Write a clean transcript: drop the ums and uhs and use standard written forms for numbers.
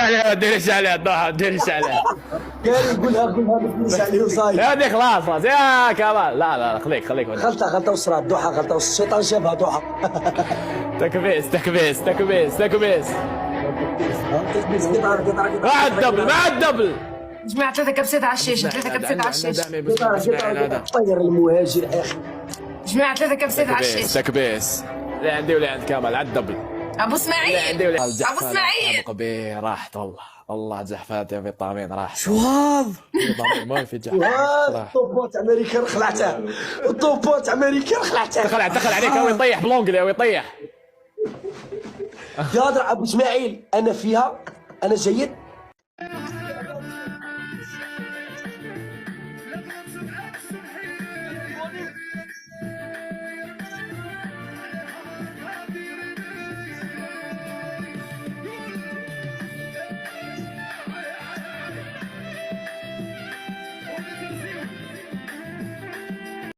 عليه ما ديريش عليه الضحى ما ديريش عليه. قال قولها ما تديرش عليه وصاير. هادي خلاص خلاص يا كمال. لا لا خليك غلطه وصرا الضحى غلطه الشيطان شافها ضحى. تكبيس تكبيس تكبيس تكبيس. مع الدبل مع الدبل. جماعة 3 كبسات على الشاشة، 3 كبسات على الشاشة. طير المهاجر يا اخي. جماعة 3 كبسات على الشاشة. تكبيس اللي عندي واللي عند كمال على الدبل. أبو إسماعيل أبو إسماعيل ابو قبيل راحت والله زحفاتي في الطامين راحت. شو هذا؟ ما في جحفة. وهذا الطوبات امريكان خلعته. الطوبات امريكان خلعته. دخل عليك او يطيح بلونجلي او يطيح. يا ابو اسماعيل انا فيها انا جيد.